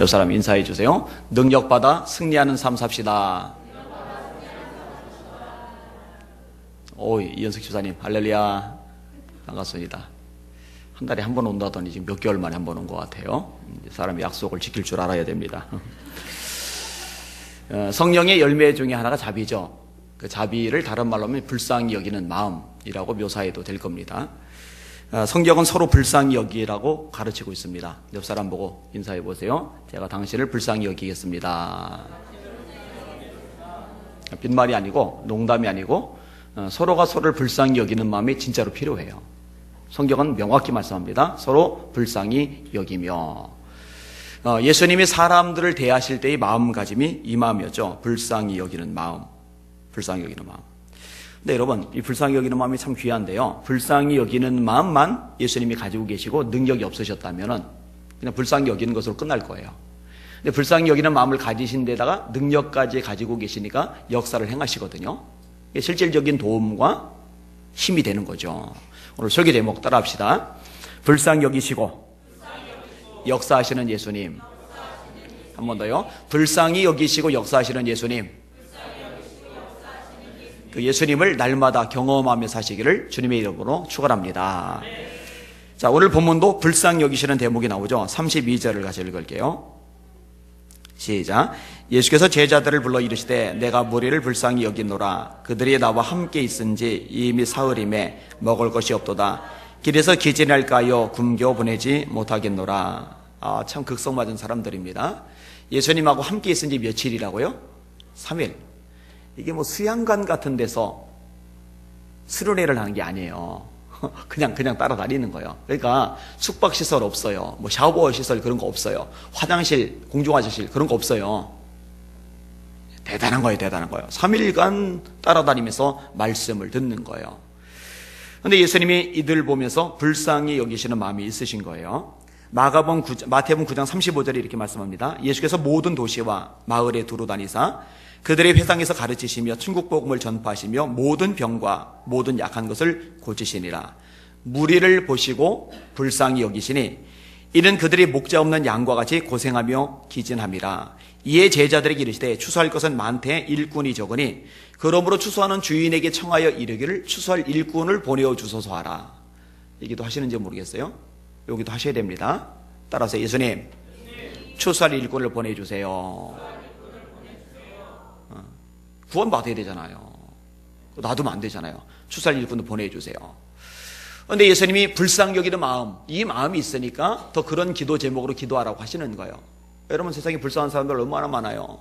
옆 사람 인사해 주세요. 능력받아 승리하는 삶 삽시다. 오, 이현석 집사님, 할렐루야. 반갑습니다. 한 달에 한 번 온다더니 지금 몇 개월 만에 한 번 온 것 같아요. 사람이 약속을 지킬 줄 알아야 됩니다. 성령의 열매 중에 하나가 자비죠. 그 자비를 다른 말로 하면 불쌍히 여기는 마음이라고 묘사해도 될 겁니다. 성경은 서로 불쌍히 여기라고 가르치고 있습니다. 옆 사람 보고 인사해 보세요. 제가 당신을 불쌍히 여기겠습니다. 빈말이 아니고 농담이 아니고 서로가 서로를 불쌍히 여기는 마음이 진짜로 필요해요. 성경은 명확히 말씀합니다. 서로 불쌍히 여기며. 예수님이 사람들을 대하실 때의 마음가짐이 이 마음이었죠. 불쌍히 여기는 마음. 불쌍히 여기는 마음. 근데 여러분, 이 불쌍히 여기는 마음이 참 귀한데요. 불쌍히 여기는 마음만 예수님이 가지고 계시고 능력이 없으셨다면은 그냥 불쌍히 여기는 것으로 끝날 거예요. 근데 불쌍히 여기는 마음을 가지신 데다가 능력까지 가지고 계시니까 역사를 행하시거든요. 실질적인 도움과 힘이 되는 거죠. 오늘 설교 제목 따라 합시다. 불쌍히 여기시고 역사하시는 예수님. 한 번 더요. 불쌍히 여기시고 역사하시는 예수님. 그 예수님을 날마다 경험하며 사시기를 주님의 이름으로 축원합니다. 자, 오늘 본문도 불쌍히 여기시는 대목이 나오죠. 32절을 같이 읽을게요. 시작. 예수께서 제자들을 불러 이르시되 내가 무리를 불쌍히 여기노라. 그들이 나와 함께 있은지 이미 사흘임에 먹을 것이 없도다. 길에서 기진할까요? 굶겨 보내지 못하겠노라. 참 극성 맞은 사람들입니다. 예수님하고 함께 있은지 며칠이라고요? 3일. 이게 뭐 수양관 같은 데서 수련회를 하는 게 아니에요. 그냥 따라다니는 거예요. 그러니까 숙박시설 없어요. 뭐 샤워 시설 그런 거 없어요. 화장실, 공중화장실 그런 거 없어요. 대단한 거예요, 대단한 거예요. 3일간 따라다니면서 말씀을 듣는 거예요. 그런데 예수님이 이들 보면서 불쌍히 여기시는 마음이 있으신 거예요. 마태복음 9장 35절에 이렇게 말씀합니다. 예수께서 모든 도시와 마을에 두루 다니사 그들의 회당에서 가르치시며 천국 복음을 전파하시며 모든 병과 모든 약한 것을 고치시니라. 무리를 보시고 불쌍히 여기시니 이는 그들이 목자 없는 양과 같이 고생하며 기진함이라. 이에 제자들에게 이르시되 추수할 것은 많되 일꾼이 적으니 그러므로 추수하는 주인에게 청하여 이르기를 추수할 일꾼을 보내어 주소서 하라. 얘기도 하시는지 모르겠어요. 여기도 하셔야 됩니다. 따라서 예수님, 추수할 일꾼을 보내주세요. 구원받아야 되잖아요. 놔두면 안 되잖아요. 추수할 일꾼도 보내주세요. 그런데 예수님이 불쌍히 여기는 마음, 이 마음이 있으니까 더 그런 기도 제목으로 기도하라고 하시는 거예요. 여러분, 세상에 불쌍한 사람들 얼마나 많아요.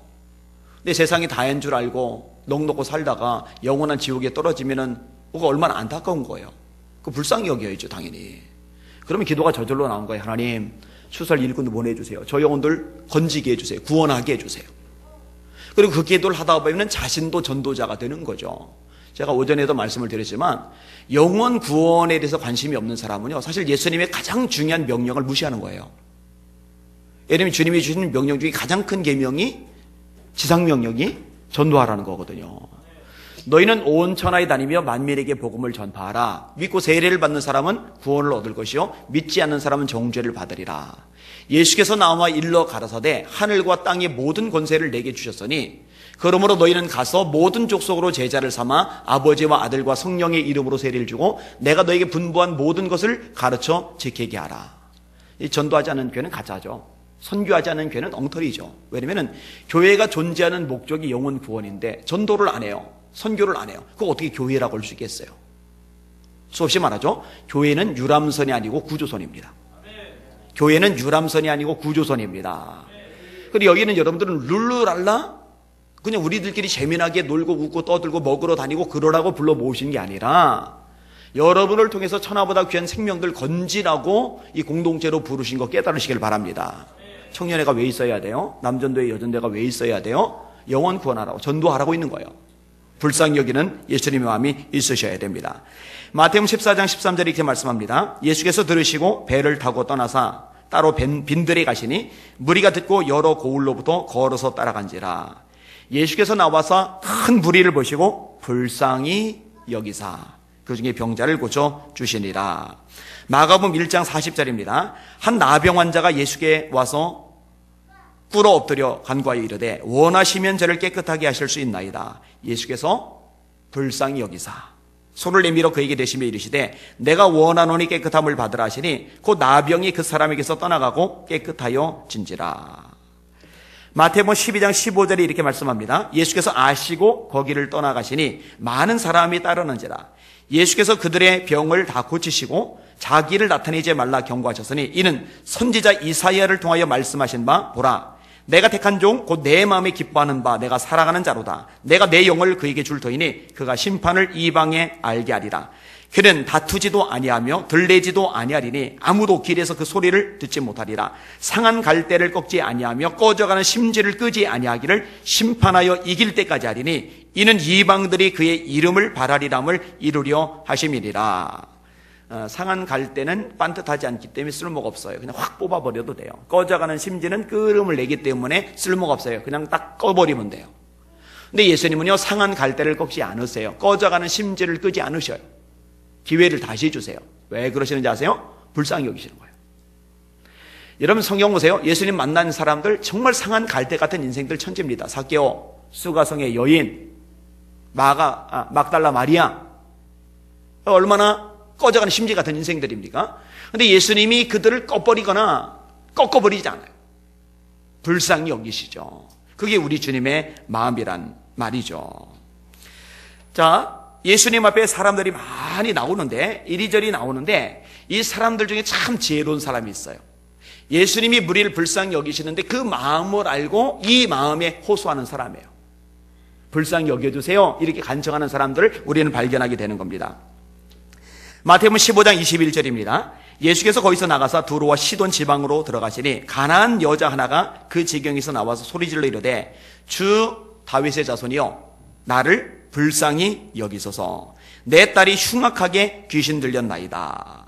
근데 세상이 다인 줄 알고 넋놓고 살다가 영원한 지옥에 떨어지면은 그거 얼마나 안타까운 거예요. 그 불쌍히 여겨야죠, 당연히. 그러면 기도가 저절로 나온 거예요. 하나님, 추수할 일꾼도 보내주세요. 저 영혼들 건지게 해주세요. 구원하게 해주세요. 그리고 그 기도를 하다 보면 자신도 전도자가 되는 거죠. 제가 오전에도 말씀을 드렸지만 영혼 구원에 대해서 관심이 없는 사람은요, 사실 예수님의 가장 중요한 명령을 무시하는 거예요. 예수님이 주님이 주신 명령 중에 가장 큰 계명이 지상명령이 전도하라는 거거든요. 너희는 온 천하에 다니며 만민에게 복음을 전파하라. 믿고 세례를 받는 사람은 구원을 얻을 것이요 믿지 않는 사람은 정죄를 받으리라. 예수께서 나와 일러 가라사대 하늘과 땅의 모든 권세를 내게 주셨으니 그러므로 너희는 가서 모든 족속으로 제자를 삼아 아버지와 아들과 성령의 이름으로 세례를 주고 내가 너에게 분부한 모든 것을 가르쳐 지키게 하라. 이 전도하지 않은 교회는 가짜죠. 선교하지 않은 교회는 엉터리죠. 왜냐하면 교회가 존재하는 목적이 영혼 구원인데 전도를 안 해요. 선교를 안 해요. 그거 어떻게 교회라고 할 수 있겠어요? 수없이 말하죠. 교회는 유람선이 아니고 구조선입니다. 교회는 유람선이 아니고 구조선입니다. 그리고 여기는 여러분들은 룰루랄라 그냥 우리들끼리 재미나게 놀고 웃고 떠들고 먹으러 다니고 그러라고 불러 모으신 게 아니라 여러분을 통해서 천하보다 귀한 생명들 건지라고 이 공동체로 부르신 거 깨달으시길 바랍니다. 청년회가 왜 있어야 돼요? 남전도회 여전대가 왜 있어야 돼요? 영혼 구원하라고 전도하라고 있는 거예요. 불쌍히 여기는 예수님의 마음이 있으셔야 됩니다. 마태복음 14장 13절에 이렇게 말씀합니다. 예수께서 들으시고 배를 타고 떠나사 따로 빈들에 가시니 무리가 듣고 여러 고을로부터 걸어서 따라간지라. 예수께서 나와서 큰 무리를 보시고 불쌍히 여기사 그 중에 병자를 고쳐 주시니라. 마가복음 1장 40절입니다. 한 나병 환자가 예수께 와서 꿇어 엎드려 간구하여 이르되 원하시면 저를 깨끗하게 하실 수 있나이다. 예수께서 불쌍히 여기사 손을 내밀어 그에게 대시며 이르시되 내가 원하노니 깨끗함을 받으라 하시니 그 나병이 그 사람에게서 떠나가고 깨끗하여 진지라. 마태복음 12장 15절에 이렇게 말씀합니다. 예수께서 아시고 거기를 떠나가시니 많은 사람이 따르는지라. 예수께서 그들의 병을 다 고치시고 자기를 나타내지 말라 경고하셨으니 이는 선지자 이사야를 통하여 말씀하신 바 보라 내가 택한 종 곧 내 마음에 기뻐하는 바 내가 사랑하는 자로다. 내가 내 영을 그에게 줄 터이니 그가 심판을 이방에 알게 하리라. 그는 다투지도 아니하며 들레지도 아니하리니 아무도 길에서 그 소리를 듣지 못하리라. 상한 갈대를 꺾지 아니하며 꺼져가는 심지를 끄지 아니하기를 심판하여 이길 때까지 하리니 이는 이방들이 그의 이름을 바라리람을 이루려 하심이니라. 상한 갈대는 반듯하지 않기 때문에 쓸모가 없어요. 그냥 확 뽑아버려도 돼요. 꺼져가는 심지는 끓음을 내기 때문에 쓸모가 없어요. 그냥 딱 꺼버리면 돼요. 근데 예수님은요 상한 갈대를 꺾지 않으세요. 꺼져가는 심지를 끄지 않으셔요. 기회를 다시 주세요. 왜 그러시는지 아세요? 불쌍히 여기시는 거예요. 여러분 성경 보세요. 예수님 만난 사람들 정말 상한 갈대 같은 인생들 천지입니다. 삭개오, 수가성의 여인, 막달라 마리아, 얼마나 꺼져가는 심지 같은 인생들입니까? 근데 예수님이 그들을 꺼버리거나 꺾어버리지 않아요. 불쌍히 여기시죠. 그게 우리 주님의 마음이란 말이죠. 자, 예수님 앞에 사람들이 많이 나오는데 이리저리 나오는데 이 사람들 중에 참 지혜로운 사람이 있어요. 예수님이 무리를 불쌍히 여기시는데 그 마음을 알고 이 마음에 호소하는 사람이에요. 불쌍히 여겨주세요 이렇게 간청하는 사람들을 우리는 발견하게 되는 겁니다. 마태복음 15장 21절입니다. 예수께서 거기서 나가사 두로와 시돈 지방으로 들어가시니 가나안 여자 하나가 그 지경에서 나와서 소리질러 이르되 주 다윗의 자손이여 나를 불쌍히 여기소서 내 딸이 흉악하게 귀신 들렸나이다.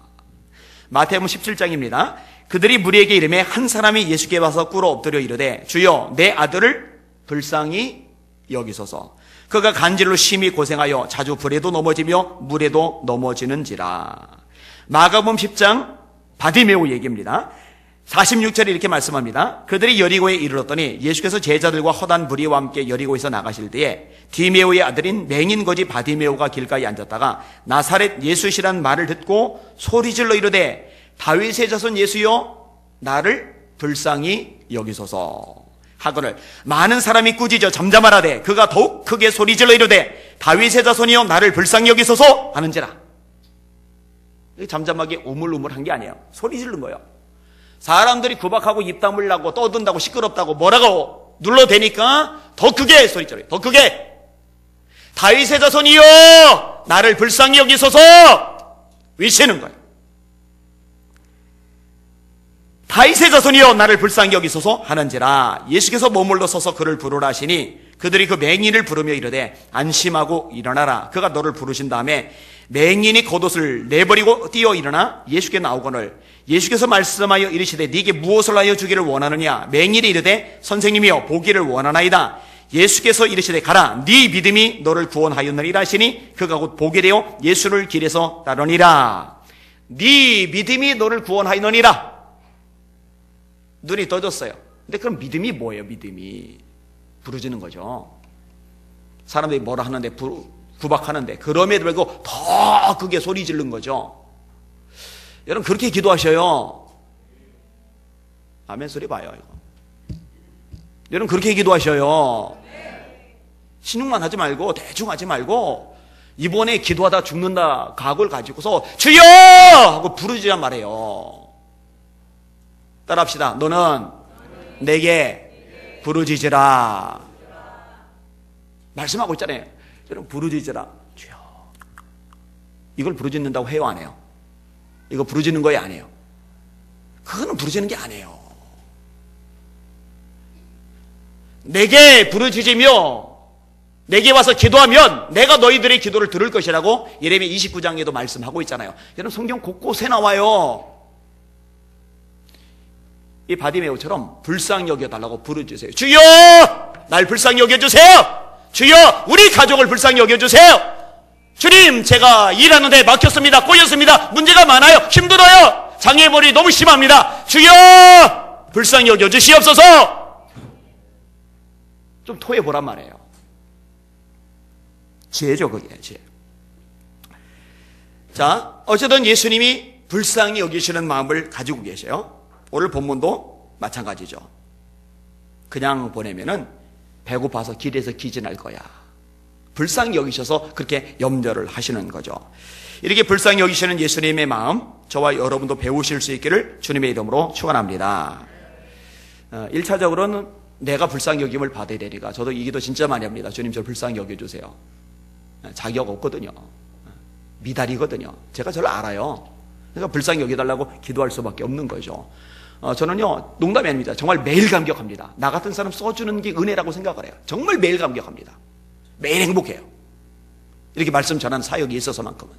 마태복음 17장입니다. 그들이 무리에게 이르매 한 사람이 예수께 와서 꿇어 엎드려 이르되 주여 내 아들을 불쌍히 여기소서 그가 간질로 심히 고생하여 자주 불에도 넘어지며 물에도 넘어지는지라. 마가복음 10장 바디메오 얘기입니다. 46절에 이렇게 말씀합니다. 그들이 여리고에 이르렀더니 예수께서 제자들과 허단 무리와 함께 여리고에서 나가실 때에 디메오의 아들인 맹인거지 바디메오가 길가에 앉았다가 나사렛 예수시란 말을 듣고 소리질러 이르되 다윗의 자손 예수여 나를 불쌍히 여기소서 하거늘 많은 사람이 꾸짖어 잠잠하라되 그가 더욱 크게 소리질러 이르되 다윗의 자손이여 나를 불쌍히 여기소서 하는지라. 잠잠하게 우물우물한 게 아니에요. 소리 지른 거예요. 사람들이 구박하고 입 다물라고 떠든다고 시끄럽다고 뭐라고 눌러대니까 더 크게 소리 질러요. 더 크게 다윗의 자손이여 나를 불쌍히 여기소서 외치는 거예요. 다윗의 자손이여 나를 불쌍히 여기소서 하는지라. 예수께서 머물러 서서 그를 부르라 하시니 그들이 그 맹인을 부르며 이르되 안심하고 일어나라. 그가 너를 부르신 다음에 맹인이 겉옷을 내버리고 뛰어 일어나 예수께 나오거늘 예수께서 말씀하여 이르시되 네게 무엇을 하여 주기를 원하느냐. 맹인이 이르되 선생님이여 보기를 원하나이다. 예수께서 이르시되 가라 네 믿음이 너를 구원하였느니라 하시니 그가 곧 보게 되어 예수를 길에서 따르니라. 네 믿음이 너를 구원하였느니라. 눈이 떠졌어요. 근데 그럼 믿음이 뭐예요? 믿음이 부르짖는 거죠. 사람들이 뭐라 하는데 구박하는데 그럼에도 불구하고 더 크게 소리 지른 거죠. 여러분 그렇게 기도하셔요. 아멘 소리 봐요. 이거. 여러분 그렇게 기도하셔요. 신용만 하지 말고 대충 하지 말고 이번에 기도하다 죽는다 각오를 가지고서 주여 하고 부르짖으란 말이에요. 따라합시다. 너는 내게 부르짖으라. 말씀하고 있잖아요. 여러분 부르짖으라. 주여. 이걸 부르짖는다고 해요 안 해요? 이거 부르짖는 거예요 안 해요? 그거는 부르짖는 게 아니에요. 내게 부르짖으며 내게 와서 기도하면 내가 너희들의 기도를 들을 것이라고 예레미야 29장에도 말씀하고 있잖아요. 여러분 성경 곳곳에 나와요. 이 바디메오처럼 불쌍히 여겨달라고 부르짖으세요. 주여 날 불쌍히 여겨주세요. 주여 우리 가족을 불쌍히 여겨주세요. 주님 제가 일하는데 막혔습니다. 꼬였습니다. 문제가 많아요. 힘들어요. 장애물이 너무 심합니다. 주여 불쌍히 여겨주시옵소서. 좀 토해보란 말이에요. 죄죠, 그게. 죄. 자, 어쨌든 예수님이 불쌍히 여기시는 마음을 가지고 계세요. 오늘 본문도 마찬가지죠. 그냥 보내면은 배고파서 길에서 기진할 거야. 불쌍히 여기셔서 그렇게 염려를 하시는 거죠. 이렇게 불쌍히 여기시는 예수님의 마음, 저와 여러분도 배우실 수 있기를 주님의 이름으로 축원합니다. 1차적으로는 내가 불쌍히 여김을 받아야 되니까 저도 이 기도 진짜 많이 합니다. 주님 저를 불쌍히 여겨주세요. 자격 없거든요. 미달이거든요. 제가 저를 알아요. 그러니까 불쌍히 여겨달라고 기도할 수밖에 없는 거죠. 저는요, 농담이 아닙니다. 정말 매일 감격합니다. 나 같은 사람 써주는 게 은혜라고 생각을 해요. 정말 매일 감격합니다. 매일 행복해요. 이렇게 말씀 전하는 사역이 있어서만큼은.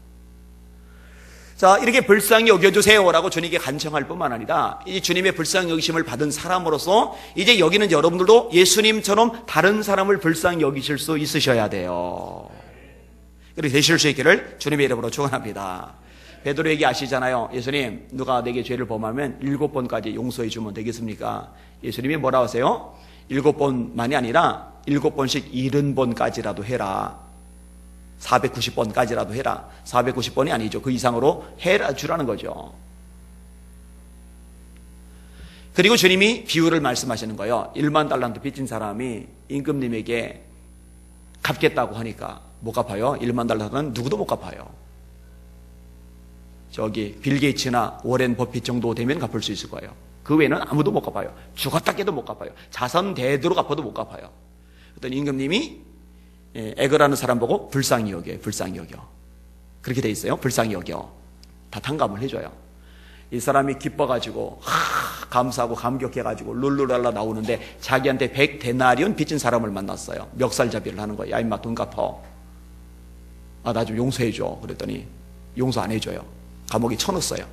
자, 이렇게 불쌍히 여겨주세요라고 주님께 간청할 뿐만 아니라 이 주님의 불쌍히 여기심을 받은 사람으로서 이제 여기는 여러분들도 예수님처럼 다른 사람을 불쌍히 여기실 수 있으셔야 돼요. 그렇게 되실 수 있기를 주님의 이름으로 축원합니다. 베드로에게 아시잖아요. 예수님, 누가 내게 죄를 범하면 7번까지 용서해 주면 되겠습니까? 예수님이 뭐라고 하세요? 7번만이 아니라 7번씩 70번까지라도 해라. 490번까지라도 해라. 490번이 아니죠. 그 이상으로 해라 주라는 거죠. 그리고 주님이 비유를 말씀하시는 거예요. 1만 달란트 빚진 사람이 임금님에게 갚겠다고 하니까 못 갚아요. 1만 달란트는 누구도 못 갚아요. 저기 빌 게이츠나 워렌 버핏 정도 되면 갚을 수 있을 거예요. 그 외에는 아무도 못 갚아요. 죽었다 깨도 못 갚아요. 자선 대대로 갚아도 못 갚아요. 어떤 임금님이 애걸하는 사람 보고 불쌍히 여겨요. 불쌍히 여겨. 그렇게 돼 있어요. 불쌍히 여겨. 다 탕감을 해줘요. 이 사람이 기뻐가지고 감사하고 감격해가지고 룰루랄라 나오는데 자기한테 100데나리온 빚진 사람을 만났어요. 멱살잡이를 하는 거예요. 야 임마 돈 갚어. 나 좀 용서해줘. 그랬더니 용서 안 해줘요. 감옥에 쳐넣었어요.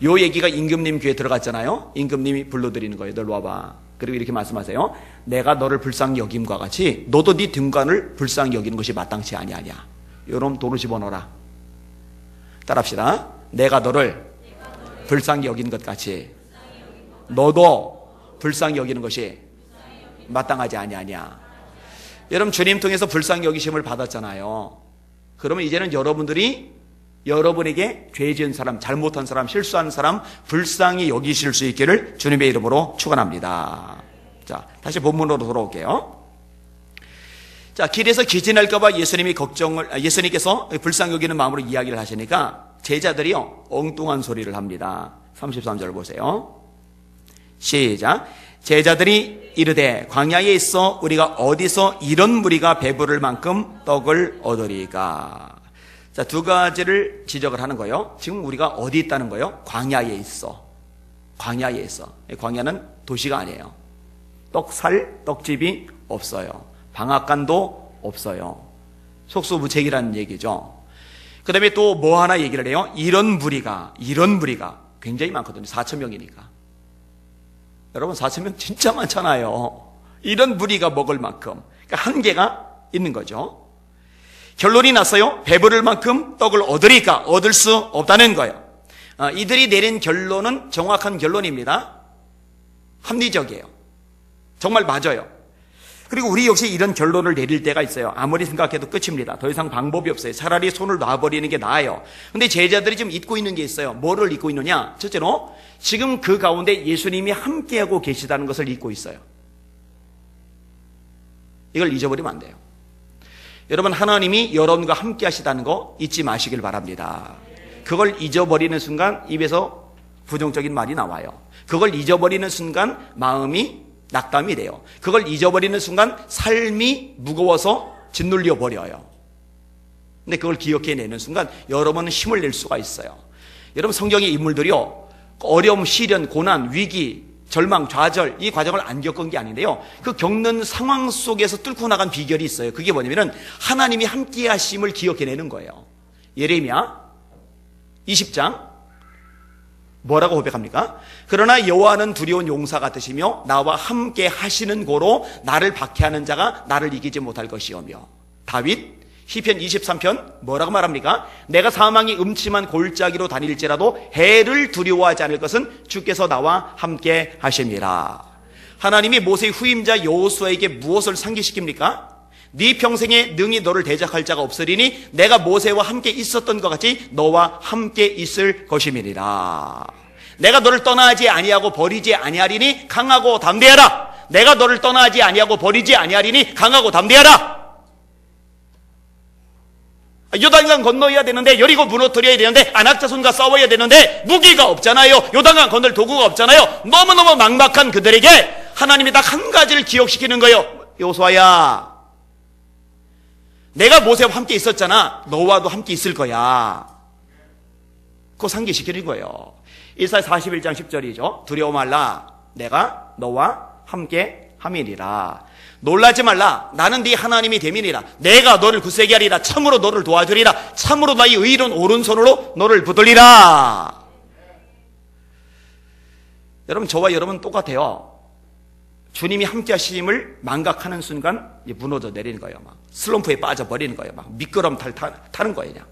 요 얘기가 임금님 귀에 들어갔잖아요. 임금님이 불러들이는 거예요. 널 와봐. 그리고 이렇게 말씀하세요. 내가 너를 불쌍히 여김과 같이 너도 네 등간을 불쌍히 여기는 것이 마땅치 아니하냐. 요놈 돈을 집어넣어라. 따라합시다. 내가 너를 불쌍히 여기는 것 같이 너도 불쌍히 여기는 것이 마땅하지 아니하냐. 여러분 주님 통해서 불쌍히 여기심을 받았잖아요. 그러면 이제는 여러분들이 여러분에게 죄 지은 사람, 잘못한 사람, 실수한 사람 불쌍히 여기실 수 있기를 주님의 이름으로 축원합니다. 자, 다시 본문으로 돌아올게요. 자, 길에서 기진할까 봐 예수님께서 불쌍히 여기는 마음으로 이야기를 하시니까 제자들이요 엉뚱한 소리를 합니다. 33절 보세요. 시작. 제자들이 이르되 광야에 있어 우리가 어디서 이런 무리가 배부를 만큼 떡을 얻으리까. 자, 두 가지를 지적을 하는 거예요. 지금 우리가 어디 있다는 거예요? 광야에 있어. 광야에 있어. 광야는 도시가 아니에요. 떡집이 없어요. 방앗간도 없어요. 속수무책이라는 얘기죠. 그 다음에 또 뭐 하나 얘기를 해요? 이런 무리가 굉장히 많거든요. 4,000명이니까. 여러분 4,000명 진짜 많잖아요. 이런 무리가 먹을 만큼. 그러니까 한계가 있는 거죠. 결론이 났어요. 배부를 만큼 떡을 얻으리까? 얻을 수 없다는 거예요. 이들이 내린 결론은 정확한 결론입니다. 합리적이에요. 정말 맞아요. 그리고 우리 역시 이런 결론을 내릴 때가 있어요. 아무리 생각해도 끝입니다. 더 이상 방법이 없어요. 차라리 손을 놔버리는 게 나아요. 근데 제자들이 지금 잊고 있는 게 있어요. 뭐를 잊고 있느냐? 첫째로 지금 그 가운데 예수님이 함께하고 계시다는 것을 잊고 있어요. 이걸 잊어버리면 안 돼요. 여러분 하나님이 여러분과 함께 하시다는 거 잊지 마시길 바랍니다. 그걸 잊어버리는 순간 입에서 부정적인 말이 나와요. 그걸 잊어버리는 순간 마음이 낙담이 돼요. 그걸 잊어버리는 순간 삶이 무거워서 짓눌려 버려요. 근데 그걸 기억해내는 순간 여러분은 힘을 낼 수가 있어요. 여러분 성경의 인물들이요 어려움, 시련, 고난, 위기, 절망, 좌절 이 과정을 안 겪은 게 아닌데요. 그 겪는 상황 속에서 뚫고 나간 비결이 있어요. 그게 뭐냐면 하나님이 함께 하심을 기억해내는 거예요. 예레미야 20장 뭐라고 고백합니까? 그러나 여호와는 두려운 용사 같으시며 나와 함께 하시는 고로 나를 박해하는 자가 나를 이기지 못할 것이오며. 다윗 시편 23편 뭐라고 말합니까? 내가 사망이 음침한 골짜기로 다닐지라도 해를 두려워하지 않을 것은 주께서 나와 함께 하심이라. 하나님이 모세의 후임자 여호수아에게 무엇을 상기시킵니까? 네 평생에 능히 너를 대적할 자가 없으리니 내가 모세와 함께 있었던 것 같이 너와 함께 있을 것임이니라. 내가 너를 떠나지 아니하고 버리지 아니하리니 강하고 담대하라. 내가 너를 떠나지 아니하고 버리지 아니하리니 강하고 담대하라. 요단강 건너야 되는데, 여리고 무너뜨려야 되는데, 안악자손과 싸워야 되는데 무기가 없잖아요. 요단강 건널 도구가 없잖아요. 너무너무 막막한 그들에게 하나님이 딱 한 가지를 기억시키는 거예요. 여호수아야, 내가 모세와 함께 있었잖아. 너와도 함께 있을 거야. 그거 상기시키는 거예요. 이사야 41장 10절이죠. 두려워 말라. 내가 너와 함께 함이니라. 놀라지 말라. 나는 네 하나님이 됨이니라. 내가 너를 굳세게 하리라. 참으로 너를 도와주리라. 참으로 나의 의로운 오른손으로 너를 붙들리라. 여러분, 저와 여러분 똑같아요. 주님이 함께 하심을 망각하는 순간 무너져 내리는 거예요. 막 슬럼프에 빠져버리는 거예요. 막 미끄럼 타는 거예요. 그냥.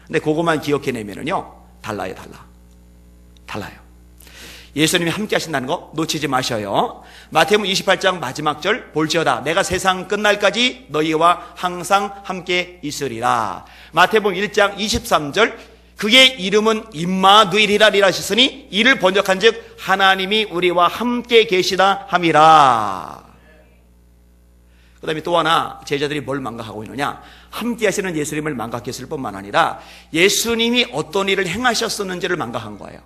근데 그것만 기억해내면은요, 달라요. 달라요. 예수님이 함께 하신다는 거 놓치지 마셔요. 마태복음 28장 마지막 절 볼지어다 내가 세상 끝날까지 너희와 항상 함께 있으리라. 마태복음 1장 23절 그의 이름은 임마누엘이라 하셨으니 이를 번역한즉 하나님이 우리와 함께 계시다 함이라. 그 다음에 또 하나 제자들이 뭘 망각하고 있느냐, 함께 하시는 예수님을 망각했을 뿐만 아니라 예수님이 어떤 일을 행하셨었는지를 망각한 거예요.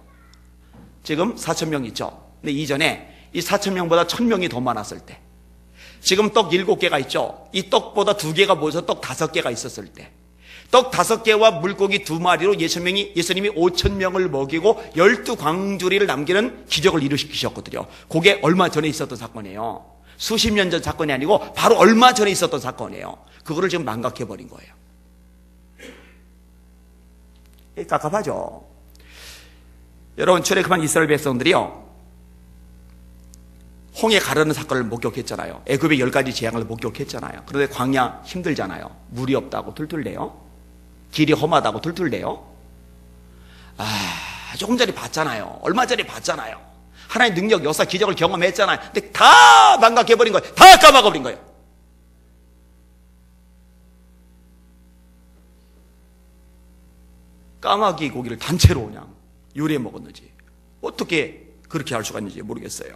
지금 4,000명 있죠. 근데 이전에 이 4,000명보다 1,000명이 더 많았을 때, 지금 떡 7개가 있죠. 이 떡보다 2개가 모여서 떡 5개가 있었을 때, 떡 5개와 물고기 2마리로 예수님이 5,000명을 먹이고 12광주리를 남기는 기적을 이루시키셨거든요. 그게 얼마 전에 있었던 사건이에요. 수십 년 전 사건이 아니고 바로 얼마 전에 있었던 사건이에요. 그거를 지금 망각해버린 거예요. 깝깝하죠. 여러분, 출애굽한 이스라엘 백성들이요, 홍해 가르는 사건을 목격했잖아요. 애굽의 10가지 재앙을 목격했잖아요. 그런데 광야 힘들잖아요. 물이 없다고 툴툴대요. 길이 험하다고 툴툴대요. 조금 전에 봤잖아요. 얼마 전에 봤잖아요. 하나님의 능력, 역사, 기적을 경험했잖아요. 근데 다 망각해버린 거예요. 다 까먹어버린 거예요. 까마귀 고기를 단체로 그냥 요리해 먹었는지, 어떻게 그렇게 할 수가 있는지 모르겠어요.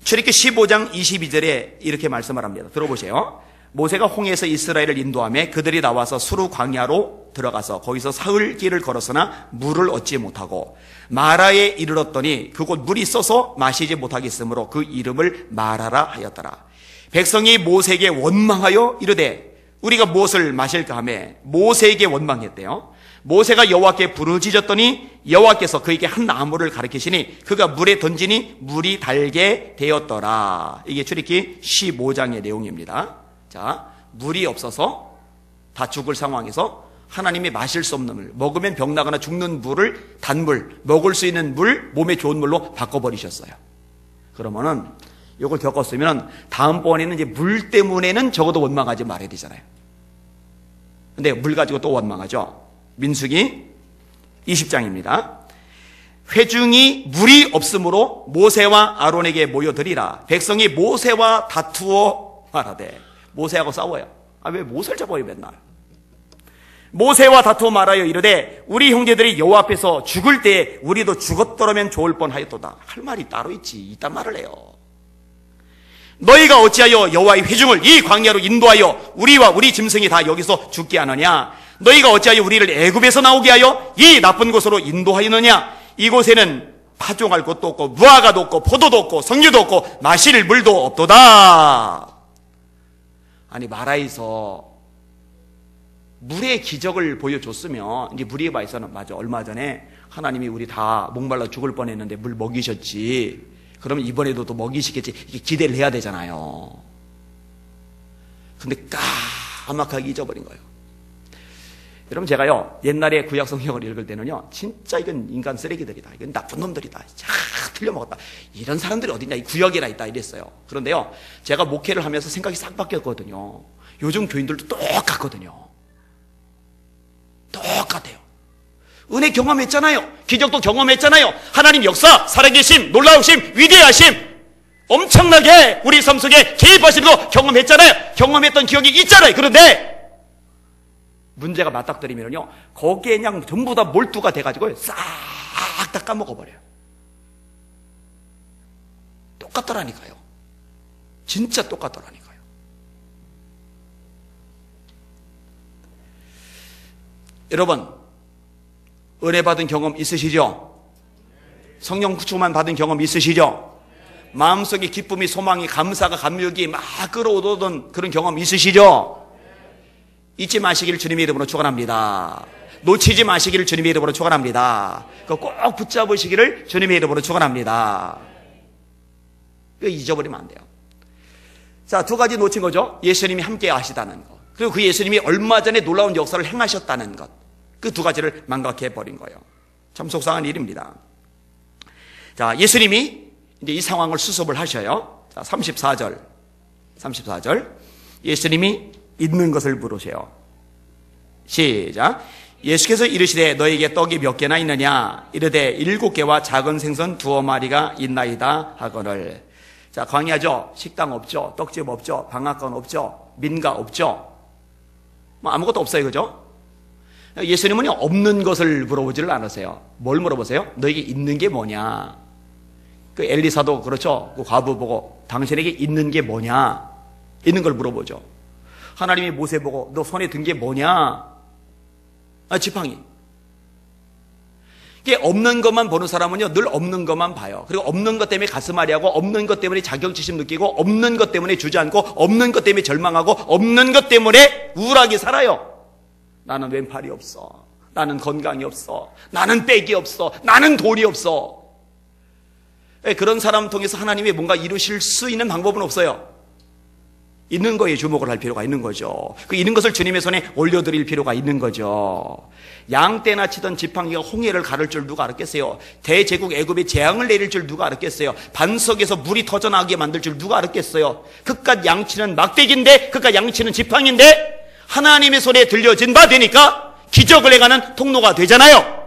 출애굽기 15장 22절에 이렇게 말씀을 합니다. 들어보세요. 모세가 홍해에서 이스라엘을 인도하며 그들이 나와서 수르 광야로 들어가서 거기서 사흘 길을 걸었으나 물을 얻지 못하고 마라에 이르렀더니 그곳 물이 있어서 마시지 못하겠으므로 그 이름을 마라라 하였더라. 백성이 모세에게 원망하여 이르되 우리가 무엇을 마실까 하며 모세에게 원망했대요. 모세가 여호와께 부르짖었더니 여호와께서 그에게 한 나무를 가리키시니 그가 물에 던지니 물이 달게 되었더라. 이게 출애굽기 15장의 내용입니다. 자, 물이 없어서 다 죽을 상황에서 하나님이 마실 수 없는 물, 먹으면 병나거나 죽는 물을 단물, 먹을 수 있는 물, 몸에 좋은 물로 바꿔버리셨어요. 그러면은 이걸 겪었으면 다음번에는 이제 물 때문에는 적어도 원망하지 말아야 되잖아요. 근데 물 가지고 또 원망하죠. 민수기 20장입니다. 회중이 물이 없으므로 모세와 아론에게 모여들이라. 백성이 모세와 다투어 말하되, 모세하고 싸워요. 왜 모세를 잡아요 맨날. 모세와 다투어 말하여 이르되 우리 형제들이 여호와 앞에서 죽을 때 우리도 죽었더라면 좋을 뻔하였도다. 할 말이 따로 있지. 이딴 말을 해요. 너희가 어찌하여 여호와의 회중을 이 광야로 인도하여 우리와 우리 짐승이 다 여기서 죽게 하느냐? 너희가 어찌하여 우리를 애굽에서 나오게 하여 이 나쁜 곳으로 인도하였느냐? 이곳에는 파종할 곳도 없고 무화과도 없고 포도도 없고 석류도 없고 마실 물도 없도다. 아니, 마라에서 물의 기적을 보여줬으면 이제 무리에바에서는 맞아, 얼마 전에 하나님이 우리 다 목말라 죽을 뻔했는데 물 먹이셨지, 그러면 이번에도 또 먹이시겠지, 이게 기대를 해야 되잖아요. 근데 까맣게 잊어버린 거예요. 여러분, 제가요 옛날에 구약 성경을 읽을 때는요, 진짜 이건 인간 쓰레기들이다, 이건 나쁜 놈들이다, 틀려먹었다, 이런 사람들이 어딨냐, 이 구역에나 있다 이랬어요. 그런데요, 제가 목회를 하면서 생각이 싹 바뀌었거든요. 요즘 교인들도 똑같거든요. 똑같아요. 은혜 경험했잖아요. 기적도 경험했잖아요. 하나님 역사, 살아계심, 놀라우심, 위대하심, 엄청나게 우리 삶 속에 개입하시는 거 경험했잖아요. 경험했던 기억이 있잖아요. 그런데 문제가 맞닥뜨리면요, 거기에 그냥 전부 다 몰두가 돼가지고 싹 다 까먹어버려요. 똑같더라니까요. 진짜 똑같더라니까요. 여러분, 은혜 받은 경험 있으시죠? 성령 충만 받은 경험 있으시죠? 마음속에 기쁨이, 소망이, 감사가, 감격이 막 끌어오던 그런 경험 있으시죠? 잊지 마시기를 주님의 이름으로 축원합니다. 놓치지 마시기를 주님의 이름으로 축원합니다. 꼭 붙잡으시기를 주님의 이름으로 축원합니다. 잊어버리면 안 돼요. 자, 두 가지 놓친 거죠. 예수님이 함께 하시다는 것, 그리고 그 예수님이 얼마 전에 놀라운 역사를 행하셨다는 것. 그 두 가지를 망각해버린 거예요. 참 속상한 일입니다. 자, 예수님이 이제 이 상황을 수습을 하셔요. 자, 34절. 예수님이 있는 것을 물으세요. 시작. 예수께서 이르시되 너에게 떡이 몇 개나 있느냐? 이르되 7개와 작은 생선 2마리가 있나이다 하거늘. 자, 광야죠. 식당 없죠. 떡집 없죠. 방앗간 없죠. 민가 없죠. 뭐 아무것도 없어요. 그죠? 예수님은 없는 것을 물어보지를 않으세요. 뭘 물어보세요? 너에게 있는 게 뭐냐? 그 엘리사도 그렇죠. 그 과부 보고 당신에게 있는 게 뭐냐? 있는 걸 물어보죠. 하나님이 모세 보고 너 손에 든 게 뭐냐? 지팡이. 이게 없는 것만 보는 사람은요, 늘 없는 것만 봐요. 그리고 없는 것 때문에 가슴앓이하고, 없는 것 때문에 자격지심 느끼고, 없는 것 때문에 주저앉고, 없는 것 때문에 절망하고, 없는 것 때문에 우울하게 살아요. 나는 왼팔이 없어. 나는 건강이 없어. 나는 백이 없어. 나는 돈이 없어. 그런 사람 통해서 하나님이 뭔가 이루실 수 있는 방법은 없어요. 있는 거에 주목을 할 필요가 있는 거죠. 그 있는 것을 주님의 손에 올려드릴 필요가 있는 거죠. 양떼나 치던 지팡이가 홍해를 가를 줄 누가 알았겠어요? 대제국 애굽에 재앙을 내릴 줄 누가 알았겠어요? 반석에서 물이 터져나오게 만들 줄 누가 알았겠어요? 그깟 양치는 막대기인데, 그깟 양치는 지팡이인데 하나님의 손에 들려진 바 되니까 기적을 행하는 통로가 되잖아요.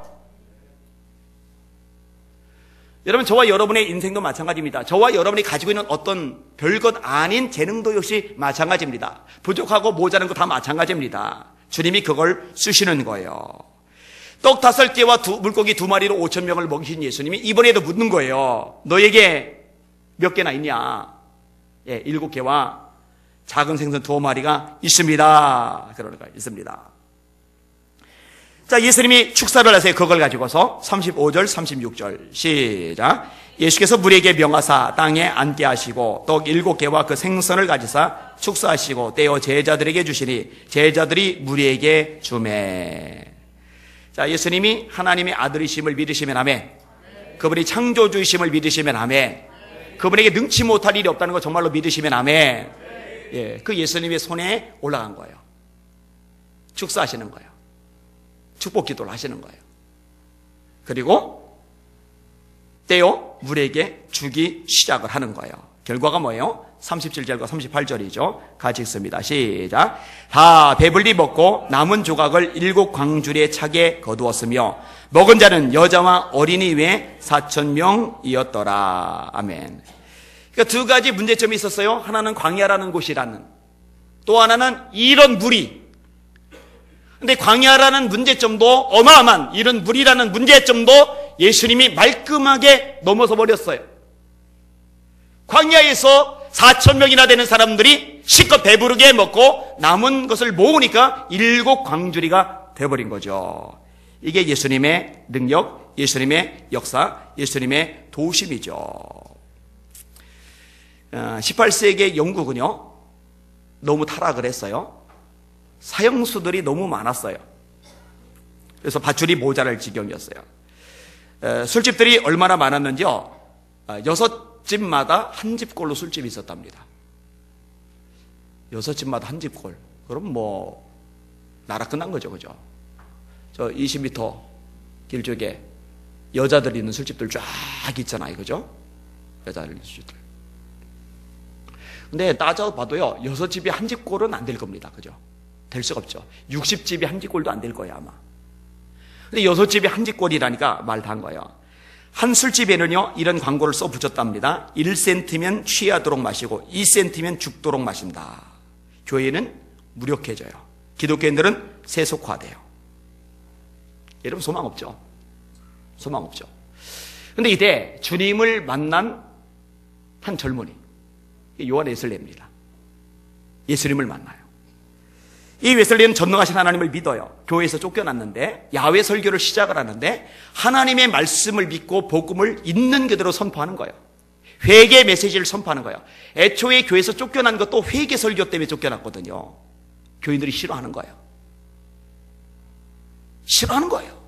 여러분, 저와 여러분의 인생도 마찬가지입니다. 저와 여러분이 가지고 있는 어떤 별것 아닌 재능도 역시 마찬가지입니다. 부족하고 모자란 거 다 마찬가지입니다. 주님이 그걸 쓰시는 거예요. 떡 5개와 물고기 2마리로 5,000명을 먹이신 예수님이 이번에도 묻는 거예요. 너에게 몇 개나 있냐? 7개와 작은 생선 2마리가 있습니다. 그러니까 있습니다. 자, 예수님이 축사를 하세요. 그걸 가지고서 35절, 36절 시작. 예수께서 무리에게 명하사 땅에 앉게 하시고 떡 7개와 그 생선을 가지사 축사하시고 떼어 제자들에게 주시니 제자들이 무리에게 주매. 자, 예수님이 하나님의 아들이심을 믿으시면 아멘. 그분이 창조주이심을 믿으시면 아멘. 그분에게 능치 못할 일이 없다는 거 정말로 믿으시면 아멘. 예, 그 예수님의 손에 올라간 거예요. 축사하시는 거예요. 축복 기도를 하시는 거예요. 그리고 떼어 물에게 주기 시작을 하는 거예요. 결과가 뭐예요? 37절과 38절이죠. 같이 읽습니다. 시작. 다 배불리 먹고 남은 조각을 7 광주리에 차게 거두었으며 먹은 자는 여자와 어린이 외에 4,000명이었더라. 아멘. 그러니까 두 가지 문제점이 있었어요. 하나는 광야라는 곳이라는, 또 하나는 이런 물이. 근데 광야라는 문제점도 어마어마한 이런 물이라는 문제점도 예수님이 말끔하게 넘어서 버렸어요. 광야에서 4,000명이나 되는 사람들이 실컷 배부르게 먹고 남은 것을 모으니까 7 광주리가 되어버린 거죠. 이게 예수님의 능력, 예수님의 역사, 예수님의 도우심이죠. 18세기 영국은요, 너무 타락을 했어요. 사형수들이 너무 많았어요. 그래서 밧줄이 모자랄 지경이었어요. 술집들이 얼마나 많았는지요. 6집마다 한 집꼴로 술집이 있었답니다. 6집마다 한 집꼴. 그럼 뭐 나라 끝난 거죠, 그죠? 저 20m 길 쪽에 여자들 있는 술집들 쫙 있잖아요, 그죠? 여자들 있는 술집들. 근데 따져봐도요, 6집이 한 집꼴은 안 될 겁니다, 그죠? 될 수가 없죠. 60집이 한 집꼴도 안 될 거예요, 아마. 근데 6집에 한 집꼴이라니까 말 다 한 거예요. 한 술집에는요, 이런 광고를 써 붙였답니다. 1센트면 취하도록 마시고 2센트면 죽도록 마신다. 교회는 무력해져요. 기독교인들은 세속화돼요. 여러분 소망 없죠? 소망 없죠? 근데 이때 주님을 만난 한 젊은이, 요한 웨슬레입니다. 예수님을 만나요. 이 웨슬레는 전능하신 하나님을 믿어요. 교회에서 쫓겨났는데 야외 설교를 시작을 하는데 하나님의 말씀을 믿고 복음을 있는 그대로 선포하는 거예요. 회개 메시지를 선포하는 거예요. 애초에 교회에서 쫓겨난 것도 회개 설교 때문에 쫓겨났거든요. 교인들이 싫어하는 거예요. 싫어하는 거예요.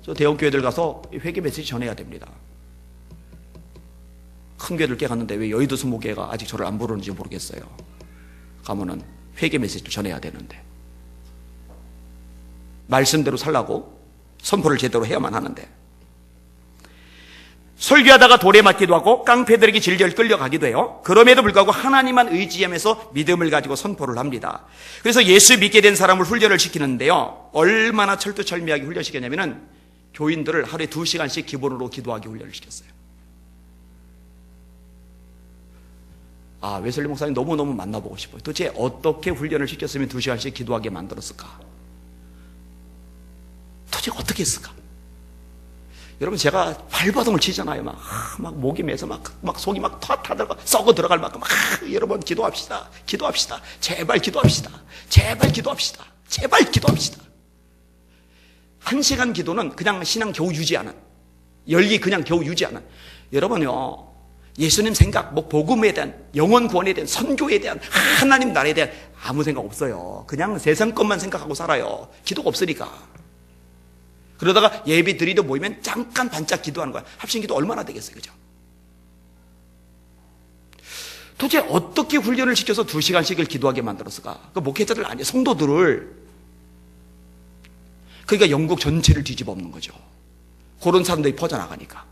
저 대형 교회들 가서 회개 메시지 전해야 됩니다. 큰 교회들 꽤 갔는데 왜 여의도 20개가 아직 저를 안 부르는지 모르겠어요. 가면은 회개 메시지를 전해야 되는데 말씀대로 살라고 선포를 제대로 해야만 하는데 설교하다가 돌에 맞기도 하고 깡패들에게 질질 끌려가기도 해요. 그럼에도 불구하고 하나님만 의지하면서 믿음을 가지고 선포를 합니다. 그래서 예수 믿게 된 사람을 훈련을 시키는데요, 얼마나 철두철미하게 훈련시켰냐면은 교인들을 하루에 2시간씩 기본으로 기도하기 훈련을 시켰어요. 아, 웨슬리 목사님 너무너무 만나보고 싶어요. 도대체 어떻게 훈련을 시켰으면 2시간씩 기도하게 만들었을까? 도대체 어떻게 했을까? 여러분, 제가 발버둥을 치잖아요. 막 목이 메서 막 속이 막 타들어가 썩어 들어갈 만큼 여러분 기도합시다. 기도합시다. 제발 기도합시다. 제발 기도합시다. 제발 기도합시다. 1시간 기도는 그냥 신앙 겨우 유지하는, 열기 그냥 겨우 유지하는. 여러분요, 예수님 생각, 복음에 대한, 영혼 구원에 대한, 선교에 대한, 하나님 나라에 대한 아무 생각 없어요. 그냥 세상 것만 생각하고 살아요. 기도가 없으니까. 그러다가 예배 드리러 모이면 잠깐 반짝 기도하는 거야. 합심기도 얼마나 되겠어요, 그죠? 도대체 어떻게 훈련을 시켜서 2시간씩을 기도하게 만들었을까? 그 목회자들 아니에요, 성도들을. 그러니까 영국 전체를 뒤집어 엎는 거죠. 그런 사람들이 퍼져나가니까.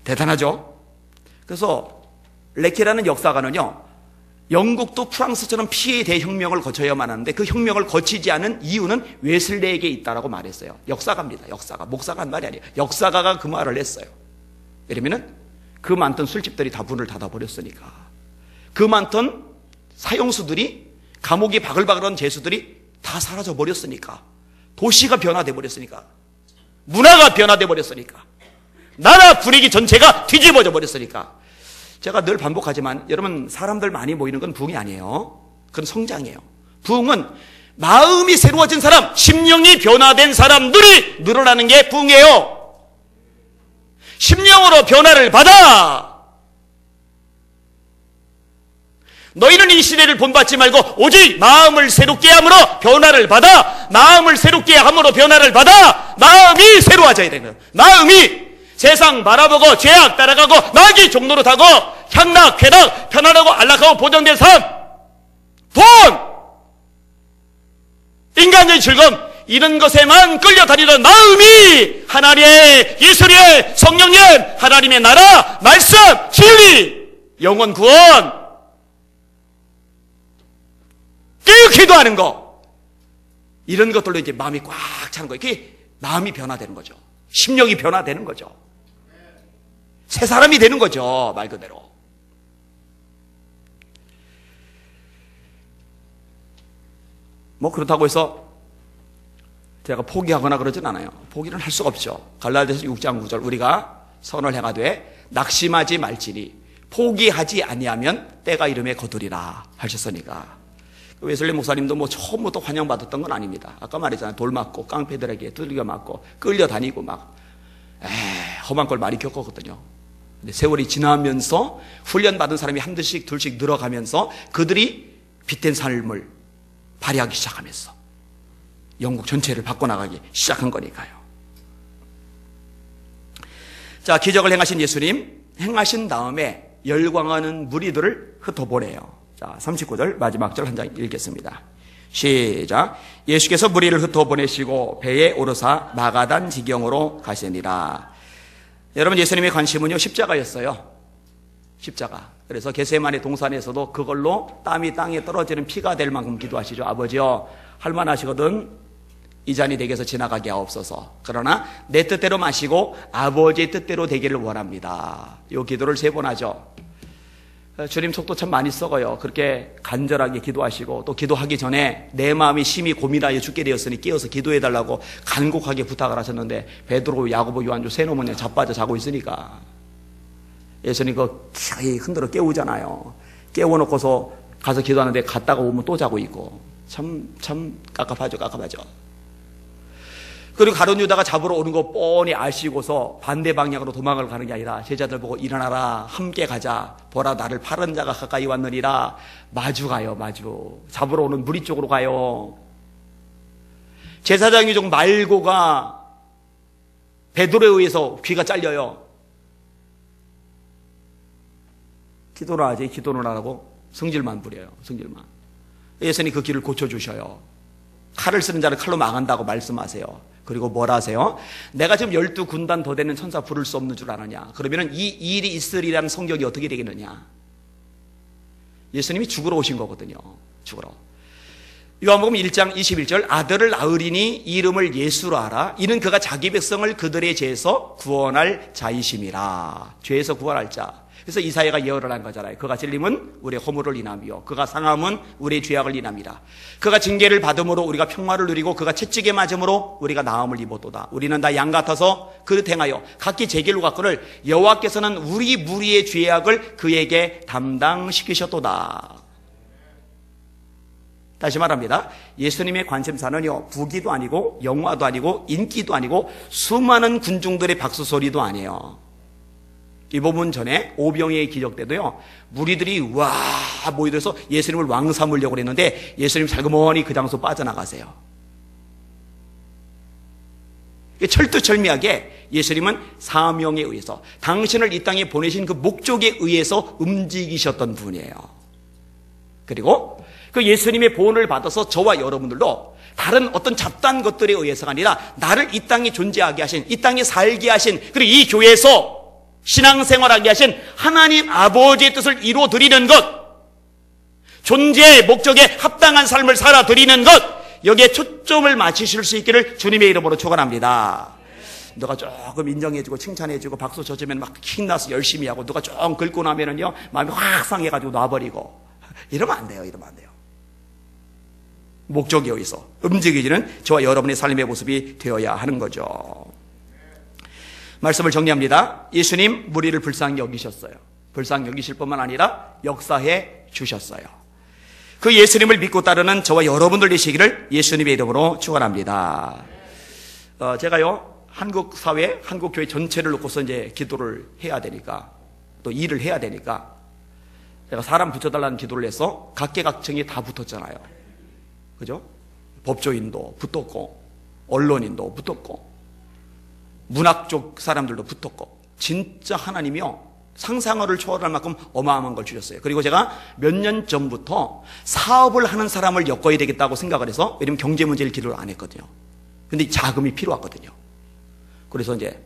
대단하죠? 그래서 레케라는 역사가는요, 영국도 프랑스처럼 피해 대혁명을 거쳐야만 하는데 그 혁명을 거치지 않은 이유는 웨슬레에게 있다라고 말했어요. 역사가입니다. 역사가. 목사가 한 말이 아니에요. 역사가가 그 말을 했어요. 왜냐면은 그 많던 술집들이 다 문을 닫아버렸으니까. 그 많던 사형수들이, 감옥이 바글바글한 죄수들이 다 사라져버렸으니까. 도시가 변화돼 버렸으니까. 문화가 변화돼 버렸으니까. 나라 분위기 전체가 뒤집어져 버렸으니까. 제가 늘 반복하지만 여러분, 사람들 많이 모이는 건 부흥이 아니에요. 그건 성장이에요. 부흥은 마음이 새로워진 사람, 심령이 변화된 사람들이 늘어나는 게 부흥이에요. 심령으로 변화를 받아. 너희는 이 시대를 본받지 말고 오직 마음을 새롭게 함으로 변화를 받아. 마음을 새롭게 함으로 변화를 받아. 마음이 새로워져야 되는 거예요. 마음이 세상 바라보고 죄악 따라가고 마귀 종로로 타고 향락, 쾌락, 편안하고 안락하고 보정된 삶, 돈, 인간적인 즐거움, 이런 것에만 끌려다니던 마음이 하나님의 예수의 성령님, 하나님의 나라, 말씀, 진리, 영원 구원, 기도하는 거, 이런 것들로 이제 마음이 꽉 차는 거예요. 그게 마음이 변화되는 거죠. 심령이 변화되는 거죠. 새 사람이 되는 거죠, 말 그대로. 뭐 그렇다고 해서 제가 포기하거나 그러진 않아요. 포기는 할 수가 없죠. 갈라디아서 6장 9절, 우리가 선을 행하되 낙심하지 말지니 포기하지 아니하면 때가 이름에 거두리라 하셨으니까. 웨슬리 목사님도 뭐 처음부터 환영받았던 건 아닙니다. 아까 말했잖아요. 돌 맞고 깡패들에게 두들겨 맞고 끌려다니고 막 험한 걸 많이 겪었거든요. 근데 세월이 지나면서 훈련받은 사람이 한둘씩 둘씩 늘어가면서 그들이 빛된 삶을 발휘하기 시작하면서 영국 전체를 바꿔나가기 시작한 거니까요. 자, 기적을 행하신 예수님, 행하신 다음에 열광하는 무리들을 흩어보내요. 자, 39절 마지막 절 한 장 읽겠습니다. 시작. 예수께서 무리를 흩어보내시고 배에 오르사 마가단 지경으로 가시니라. 여러분, 예수님의 관심은요, 십자가였어요. 십자가. 그래서 겟세마네 동산에서도 그걸로 땀이 땅에 떨어지는 피가 될 만큼 기도하시죠. 아버지여, 할만하시거든 이 잔이 내게서 지나가게 하옵소서. 그러나 내 뜻대로 마시고 아버지의 뜻대로 되기를 원합니다. 이 기도를 3번 하죠. 주님 속도 참 많이 썩어요. 그렇게 간절하게 기도하시고 또 기도하기 전에 내 마음이 심히 고민하여 죽게 되었으니 깨어서 기도해달라고 간곡하게 부탁을 하셨는데 베드로, 야고보, 요한주 세 놈은 그냥 자빠져 자고 있으니까 예수님 그 기하게 흔들어 깨우잖아요. 깨워놓고서 가서 기도하는데 갔다가 오면 또 자고 있고 참 깝깝하죠. 그리고 가룟 유다가 잡으러 오는 거 뻔히 아시고서 반대 방향으로 도망을 가는 게 아니라 제자들 보고 일어나라, 함께 가자, 보라 나를 파는 자가 가까이 왔느니라. 마주 가요. 마주 잡으러 오는 무리 쪽으로 가요. 제사장 유종 말고가 베드로에 의해서 귀가 잘려요. 기도를 하지 기도는 안 하고 성질만 부려요. 성질만. 예수님 그 길을 고쳐주셔요. 칼을 쓰는 자를 칼로 망한다고 말씀하세요. 그리고 뭘 하세요? 내가 지금 12군단 더 되는 천사 부를 수 없는 줄 아느냐? 그러면 이 일이 있으리라는 성격이 어떻게 되겠느냐? 예수님이 죽으러 오신 거거든요. 죽으러. 요한복음 1장 21절 아들을 낳으리니 이름을 예수로 하라. 이는 그가 자기 백성을 그들의 죄에서 구원할 자이심이라. 죄에서 구원할 자. 그래서 이사야가 예언을 한 거잖아요. 그가 찔림은 우리의 허물을 인함이요 그가 상함은 우리의 죄악을 인함이라. 그가 징계를 받음으로 우리가 평화를 누리고 그가 채찍에 맞음으로 우리가 나음을 입었도다. 우리는 다 양 같아서 그릇 행하여 각기 제 길로 갔거늘 여호와께서는 우리 무리의 죄악을 그에게 담당시키셨도다. 다시 말합니다. 예수님의 관심사는요 부귀도 아니고 영화도 아니고 인기도 아니고 수많은 군중들의 박수 소리도 아니에요. 이 부분 전에 오병이의 기적 때도요 무리들이 와 모여들어서 예수님을 왕 삼으려고 했는데 예수님 살그머니 그 장소 빠져나가세요. 철두철미하게 예수님은 사명에 의해서 당신을 이 땅에 보내신 그 목적에 의해서 움직이셨던 분이에요. 그리고 그 예수님의 보훈을 받아서 저와 여러분들도 다른 어떤 잡다한 것들에 의해서가 아니라 나를 이 땅에 존재하게 하신, 이 땅에 살게 하신, 그리고 이 교회에서 신앙생활하게 하신 하나님 아버지의 뜻을 이루어드리는 것, 존재의 목적에 합당한 삶을 살아드리는 것, 여기에 초점을 맞추실 수 있기를 주님의 이름으로 축원합니다. 누가 조금 인정해주고 칭찬해주고 박수 쳐주면 막 힘나서 열심히 하고 누가 좀 긁고 나면은요 마음이 확 상해가지고 놔버리고 이러면 안 돼요. 이러면 안 돼요. 목적에 의해서 움직이지는 저와 여러분의 삶의 모습이 되어야 하는 거죠. 말씀을 정리합니다. 예수님 무리를 불쌍히 여기셨어요. 불쌍히 여기실 뿐만 아니라 역사해 주셨어요. 그 예수님을 믿고 따르는 저와 여러분들 되시기를 예수님의 이름으로 축원합니다. 제가요 한국 사회, 한국 교회 전체를 놓고서 이제 기도를 해야 되니까 또 일을 해야 되니까 제가 사람 붙여달라는 기도를 해서 각계각층이 다 붙었잖아요. 그죠? 법조인도 붙었고 언론인도 붙었고 문학 쪽 사람들도 붙었고 진짜 하나님이요 상상어를 초월할 만큼 어마어마한 걸 주셨어요. 그리고 제가 몇 년 전부터 사업을 하는 사람을 엮어야 되겠다고 생각을 해서, 왜냐면 경제 문제를 기도를 안 했거든요. 근데 자금이 필요했거든요. 그래서 이제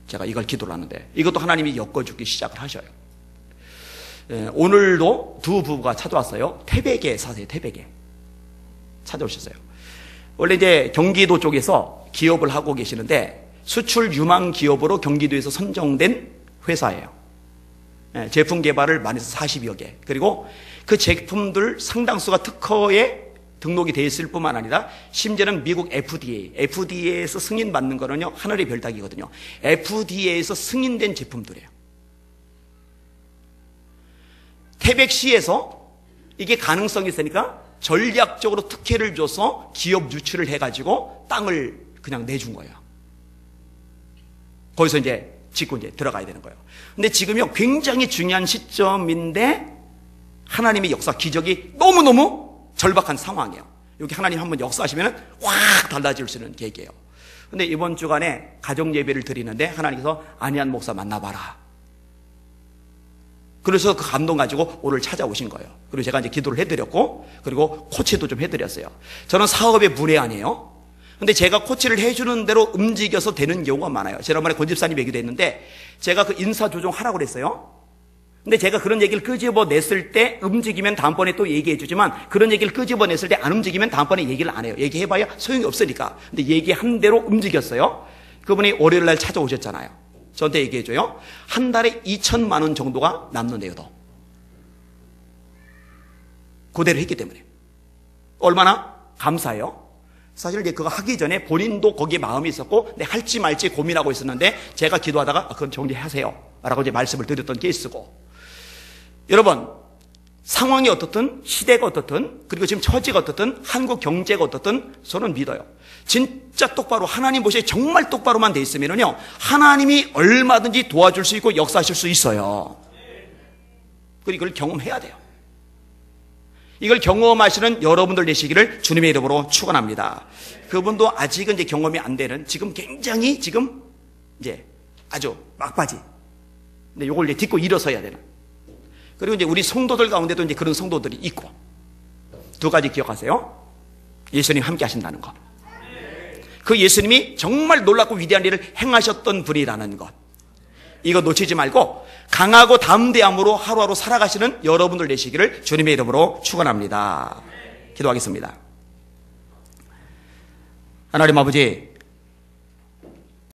제가 이걸 기도를 하는데 이것도 하나님이 엮어주기 시작을 하셔요. 오늘도 두 부부가 찾아왔어요. 태백에 사세요. 태백에 찾아오셨어요. 원래 이제 경기도 쪽에서 기업을 하고 계시는데 수출 유망 기업으로 경기도에서 선정된 회사예요. 제품 개발을 많이 해서 40여 개. 그리고 그 제품들 상당수가 특허에 등록이 되어 있을 뿐만 아니라 심지어는 미국 FDA에서 승인받는 거는요 하늘의 별따기거든요. FDA에서 승인된 제품들이에요. 태백시에서 이게 가능성이 있으니까 전략적으로 특혜를 줘서 기업 유치를 해가지고 땅을 그냥 내준 거예요. 거기서 이제 짓고 이제 들어가야 되는 거예요. 근데 지금요 굉장히 중요한 시점인데 하나님의 역사 기적이 너무너무 절박한 상황이에요. 여기 하나님 한번 역사하시면 확 달라질 수 있는 계기예요. 근데 이번 주간에 가정 예배를 드리는데 하나님께서 안희한 목사 만나봐라. 그래서 그 감동 가지고 오늘 찾아오신 거예요. 그리고 제가 이제 기도를 해드렸고, 그리고 코치도 좀 해드렸어요. 저는 사업의 문외한이에요. 근데 제가 코치를 해주는 대로 움직여서 되는 경우가 많아요. 지난번에 권 집사님 얘기도 했는데 제가 그 인사 조정하라고 그랬어요. 근데 제가 그런 얘기를 끄집어냈을 때 움직이면 다음번에 또 얘기해 주지만 그런 얘기를 끄집어냈을 때 안 움직이면 다음번에 얘기를 안 해요. 얘기해봐야 소용이 없으니까. 근데 얘기한 대로 움직였어요. 그분이 월요일 날 찾아오셨잖아요. 저한테 얘기해줘요. 한 달에 2천만 원 정도가 남는데요, 더. 그대로 했기 때문에. 얼마나 감사해요. 사실 이제 그거 하기 전에 본인도 거기에 마음이 있었고, 근데 할지 말지 고민하고 있었는데, 제가 기도하다가, 그건 정리하세요. 라고 이제 말씀을 드렸던 케이스고. 여러분, 상황이 어떻든, 시대가 어떻든, 그리고 지금 처지가 어떻든, 한국 경제가 어떻든, 저는 믿어요. 진짜 똑바로, 하나님 보시기에 정말 똑바로만 돼 있으면요, 하나님이 얼마든지 도와줄 수 있고 역사하실 수 있어요. 그리고 이걸 경험해야 돼요. 이걸 경험하시는 여러분들 되시기를 주님의 이름으로 축원합니다. 그분도 아직은 이제 경험이 안 되는, 지금 굉장히 지금 이제 아주 막바지. 근데 요걸 이제 딛고 일어서야 되는. 그리고 이제 우리 성도들 가운데도 이제 그런 성도들이 있고. 두 가지 기억하세요. 예수님 함께 하신다는 것. 그 예수님이 정말 놀랍고 위대한 일을 행하셨던 분이라는 것. 이거 놓치지 말고 강하고 담대함으로 하루하루 살아가시는 여러분들 되시기를 주님의 이름으로 축원합니다. 기도하겠습니다. 하나님 아버지,